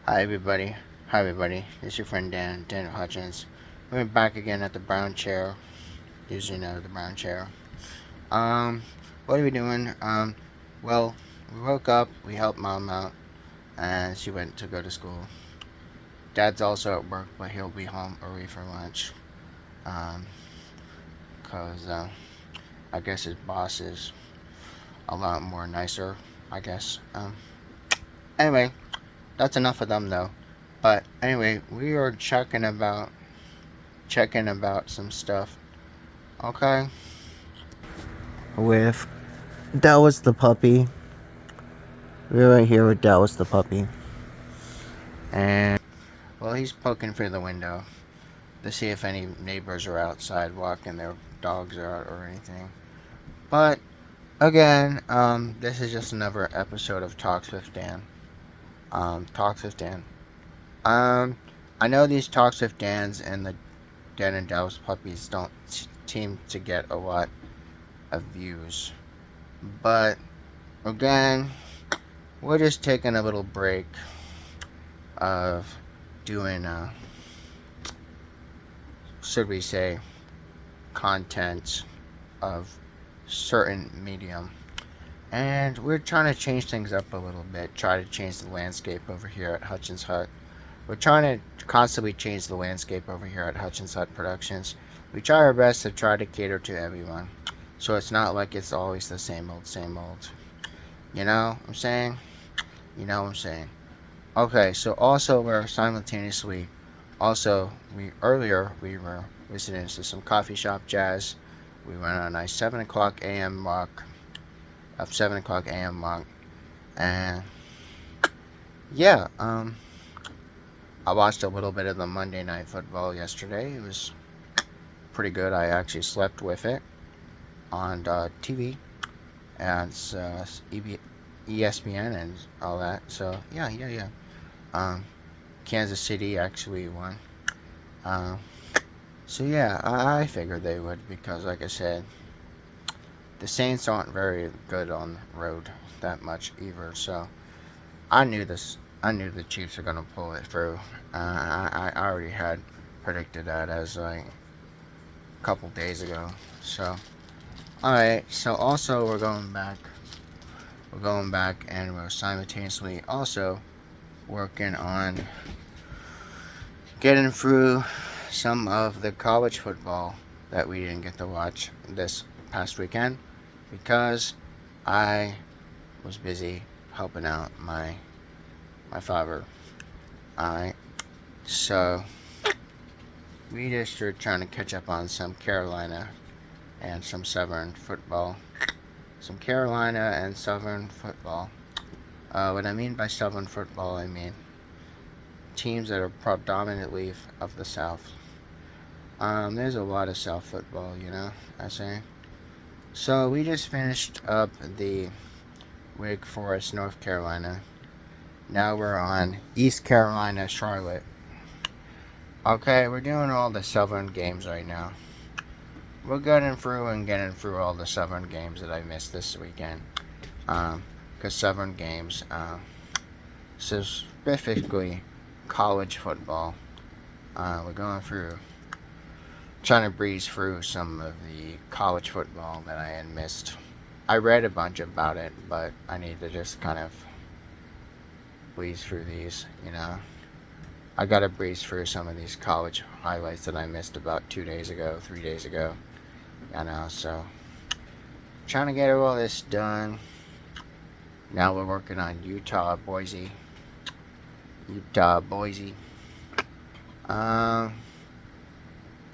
Hi everybody. Hi everybody. It's your friend Dan Hutchins. We're back again at the brown chair, using the brown chair. Um, what are we doing? Well, we woke up, we helped mom out, and she went to go to school. Dad's also at work, but he'll be home early for lunch. Um, cause I guess his boss is a lot more nicer. I guess. Anyway, that's enough of them though. But anyway, we are checking about some stuff. Okay. With Dallas the puppy. We're right here with Dallas the puppy. And, well, he's poking through the window to see if any neighbors are outside walking their dogs out or anything. But, again, this is just another episode of Talks with Dan. Talks with Dan. Um, I know these Talks with Dans and the Dan and Dallas puppies don't seem to get a lot of views. But, again, we're just taking a little break of doing, should we say, content of certain medium. And we're trying to change things up a little bit, try to change the landscape over here at Hutchins Hut. We're trying to constantly change the landscape over here at Hutchins Hut Productions. We try our best to try to cater to everyone. So it's not like it's always the same old, same old. You know what I'm saying? You know what I'm saying? Okay, so also we're simultaneously, also we were listening to some coffee shop jazz. We went on a 7 o'clock a.m. walk, of 7 o'clock a.m. walk, and yeah, I watched a little bit of the Monday Night Football yesterday. It was pretty good. I actually slept with it on TV and ESPN and all that. So yeah. Um, Kansas City actually won. Um, so yeah, I figured they would because, like I said, the Saints aren't very good on the road that much either. So I knew this. I knew the Chiefs were gonna pull it through. I already had predicted that as like a couple days ago. So all right. So also we're going back. We're going back, and we're simultaneously also working on getting through some of the college football that we didn't get to watch this past weekend because I was busy helping out my father. Alright. So we just are trying to catch up on some Carolina and some Southern football. Some Carolina and Southern football. What I mean by Southern football, I mean teams that are predominantly of the South. There's a lot of South football, I say. So we just finished up the Wake Forest, North Carolina. Now we're on East Carolina, Charlotte. Okay, we're doing all the Southern games right now. We're getting through all the Southern games that I missed this weekend. Because Southern games, specifically college football, we're going through, trying to breeze through some of the college football that I had missed. I read a bunch about it, but I need to just kind of breeze through these. I gotta breeze through some of these college highlights that I missed about 2 days ago, 3 days ago. So trying to get all this done. Now we're working on Utah, Boise.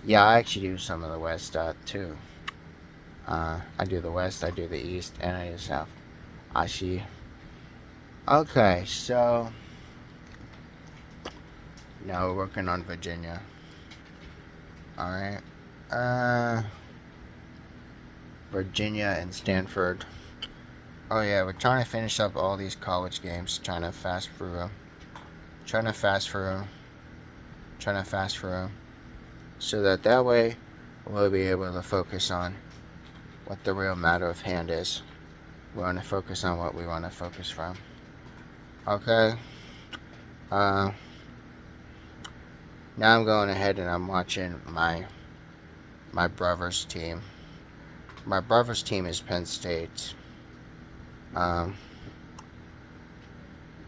Yeah, I actually do some of the West too. I do the West, I do the East, and I do the South. I see. Okay, so now we're working on Virginia. Alright. Virginia and Stanford. Oh yeah, we're trying to finish up all these college games, trying to fast through them. So that way we'll be able to focus on what the real matter of hand is. We want to focus on what we want to focus from. Okay? Uh, Now I'm going ahead and I'm watching my brother's team. My brother's team is Penn State. Um,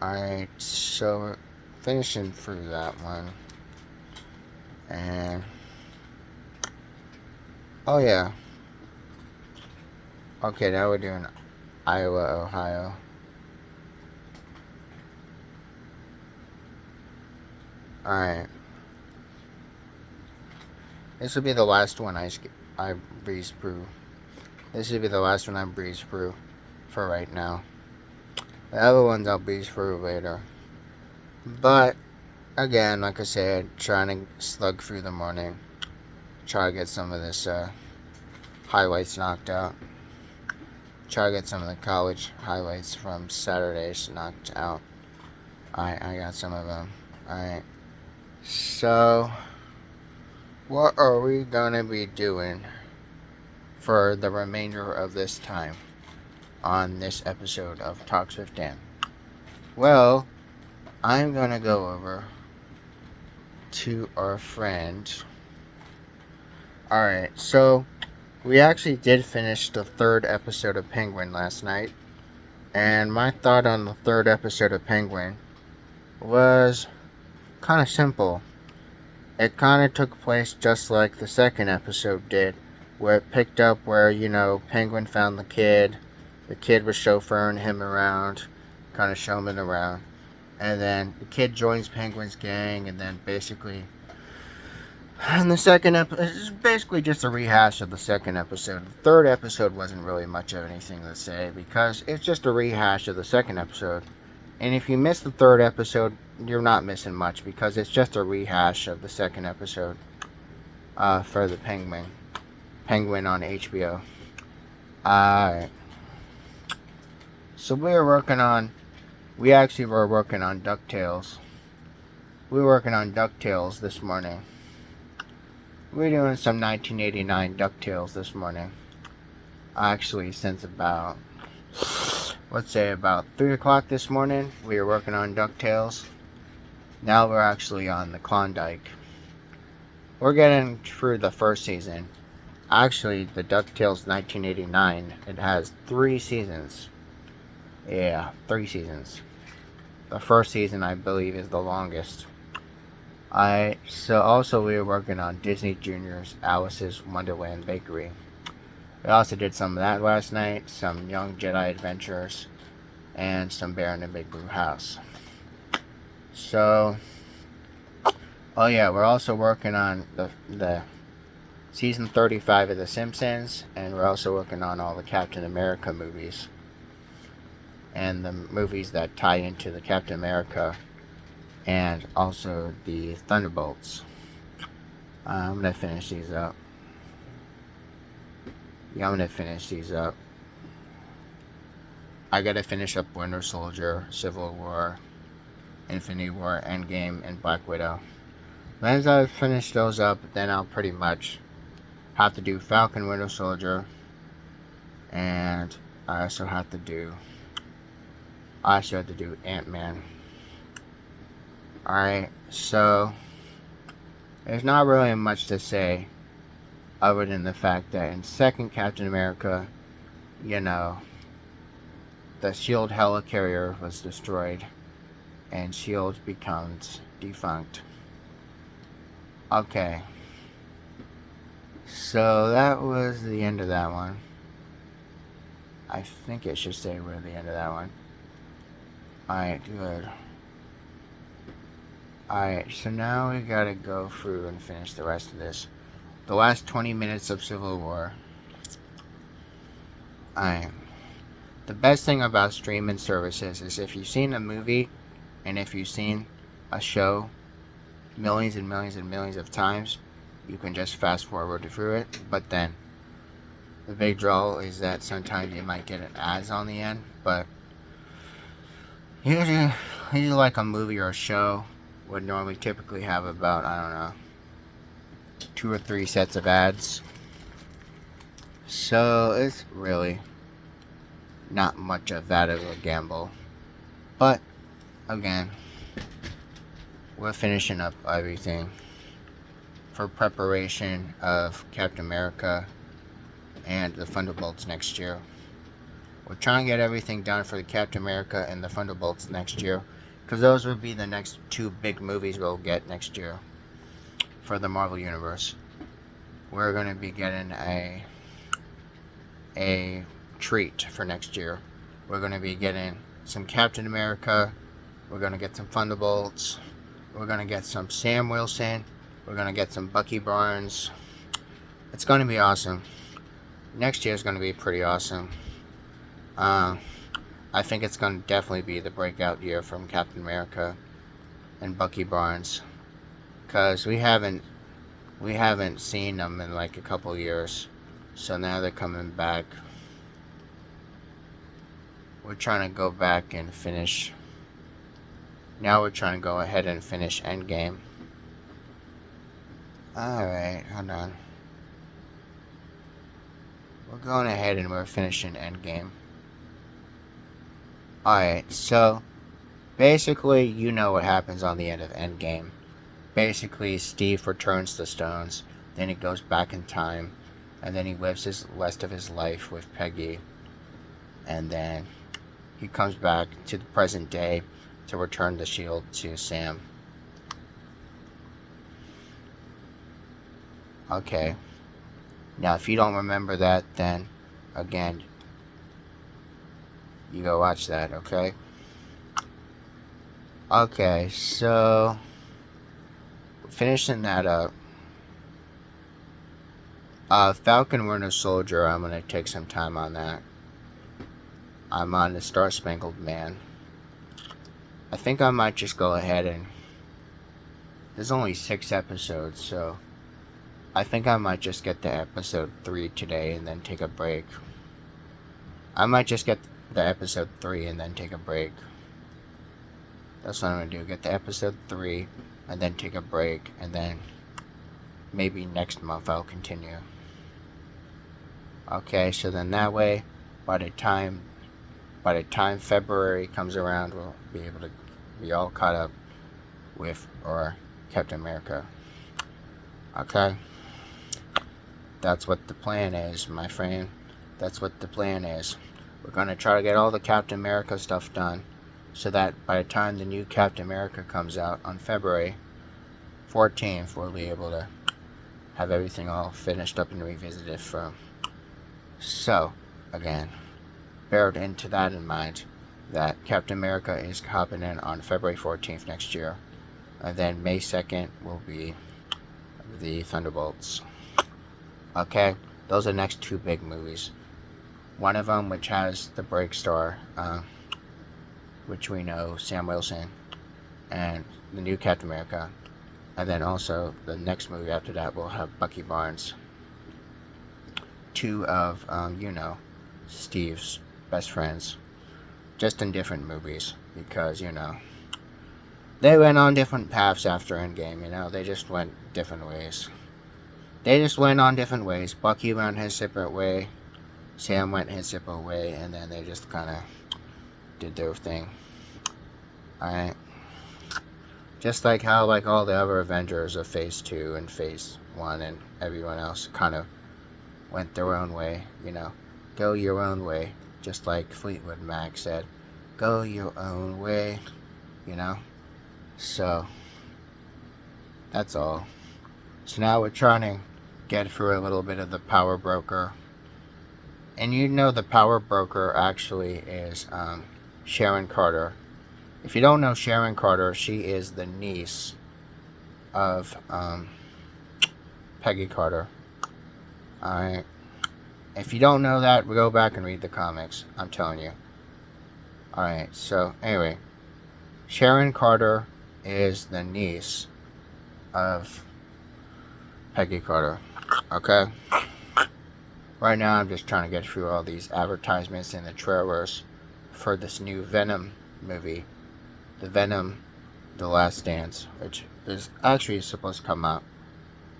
Alright, so finishing through that one. And oh yeah. Okay, now we're doing Iowa, Ohio. Alright. This will be the last one I breeze through. This will be the last one I breeze through for right now. The other ones I'll breeze through later. But again, like I said, trying to slug through the morning. Try to get some of this highlights knocked out. Try to get some of the college highlights from Saturdays knocked out. I got some of them. Alright. So, what are we gonna be doing for the remainder of this time on this episode of Talks with Dan? Well, I'm gonna go over to our friend. Alright, so we actually did finish the third episode of Penguin last night. And my thought on the third episode of Penguin was kind of simple. It kind of took place just like the second episode did, where it picked up where, Penguin found the kid was chauffeuring him around, kind of showing him around, and then the kid joins Penguin's gang, and then basically, and the second episode is basically just a rehash of the second episode. The third episode wasn't really much of anything to say, because it's just a rehash of the second episode. And if you missed the third episode, you're not missing much, because it's just a rehash of the second episode for the Penguin on HBO. So we actually were working on DuckTales. We were working on DuckTales this morning. We're doing some 1989 DuckTales this morning. Actually, since about 3 o'clock this morning, we were working on DuckTales. Now we're actually on the Klondike. We're getting through the first season. Actually, the DuckTales 1989, it has 3 seasons. Yeah, 3 seasons. The first season, I believe, is the longest. So also we were working on Disney Junior's Alice's Wonderland Bakery. We also did some of that last night, some Young Jedi Adventures, and some Bear in the Big Blue House. So, oh yeah, we're also working on the season 35 of The Simpsons, and we're also working on all the Captain America movies, and the movies that tie into the Captain America, and also the Thunderbolts. I'm gonna finish these up. I gotta finish up Winter Soldier, Civil War, Infinity War, Endgame, and Black Widow. As I finish those up, then I'll pretty much have to do Falcon, Winter Soldier, and I also have to do Ant-Man. Alright, so there's not really much to say other than the fact that in second Captain America, the SHIELD helicarrier was destroyed and SHIELD becomes defunct. Okay. So that was the end of that one. I think it should say we're at the end of that one. Alright, good. Alright, so now we gotta go through and finish the rest of this. The last 20 minutes of Civil War. Alright. The best thing about streaming services is if you've seen a movie and if you've seen a show millions and millions and millions of times, you can just fast forward through it. But then the big draw is that sometimes you might get an ads on the end, but usually like a movie or a show would normally typically have about, 2 or 3 sets of ads. So it's really not much of that of a gamble. But again, we're finishing up everything for preparation of Captain America and the Thunderbolts next year. We're trying to get everything done for the Captain America and the Thunderbolts next year, because those will be the next two big movies we'll get next year for the Marvel Universe. We're going to be getting a treat for next year. We're going to be getting some Captain America. We're going to get some Thunderbolts. We're going to get some Sam Wilson. We're going to get some Bucky Barnes. It's going to be awesome. Next year is going to be pretty awesome. I think it's going to definitely be the breakout year from Captain America and Bucky Barnes, because we haven't seen them in like a couple years, so now they're coming back. We're trying to go back and finish. Now we're trying to go ahead and finish Endgame. Alright, hold on. We're going ahead and we're finishing Endgame. Alright, so basically, you know what happens on the end of Endgame. Basically, Steve returns the stones, then he goes back in time, and then he lives his rest of his life with Peggy, and then he comes back to the present day to return the shield to Sam. Okay. Now, if you don't remember that, then, again, you go watch that, okay? Okay, so finishing that up. Falcon Winter Soldier, I'm going to take some time on that. I'm on the Star Spangled Man. I think I might just go ahead and... There's only 6 episodes, so... I think I might just get to episode 3 today and then take a break. I might just get the episode 3 and then take a break. That's what I'm going to do. Get to episode 3 and then take a break, and then maybe next month I'll continue. Okay, so then that way, by the time February comes around, we'll be able to be all caught up with our Captain America. Okay? That's what the plan is, my friend. That's what the plan is. We're going to try to get all the Captain America stuff done, so that by the time the new Captain America comes out on February 14th, we'll be able to have everything all finished up and revisited from. So, again, bear into that in mind, that Captain America is hopping in on February 14th next year. And then May 2nd will be the Thunderbolts. Okay, those are the next 2 big movies. One of them, which has the break star, which we know, Sam Wilson, and the new Captain America. And then also, the next movie after that will have Bucky Barnes. 2 of, Steve's best friends. Just in different movies, because, they went on different paths after Endgame, they just went different ways. Bucky went his separate way, Sam went his separate way, and then they just kind of did their thing. Alright? Just like how, all the other Avengers of Phase 2 and Phase 1 and everyone else kind of went their own way, Go your own way. Just like Fleetwood Mac said, go your own way, So, that's all. So now we're trying to get through a little bit of the Power Broker. And the Power Broker actually is Sharon Carter. If you don't know Sharon Carter, she is the niece of Peggy Carter. Alright. If you don't know that, go back and read the comics. I'm telling you. Alright, so anyway. Sharon Carter is the niece of Peggy Carter. Okay? Right now I'm just trying to get through all these advertisements and the trailers for this new Venom movie. The Venom, The Last Dance, which is actually supposed to come out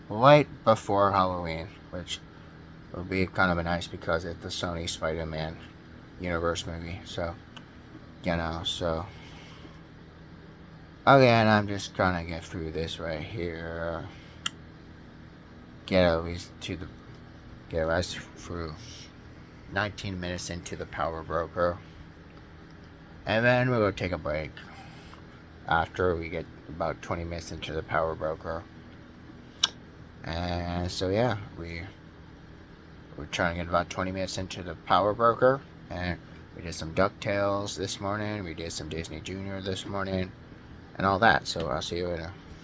right before Halloween, which will be kind of nice because it's the Sony Spider-Man universe movie. So, so Again, I'm just trying to get through this right here. Get at least to the get us through 19 minutes into the power broker, and then we'll go take a break after we get about 20 minutes into the power broker. And so yeah, we're trying to get about 20 minutes into the power broker, and we did some DuckTales this morning, we did some Disney Junior this morning, and all that. So I'll see you later.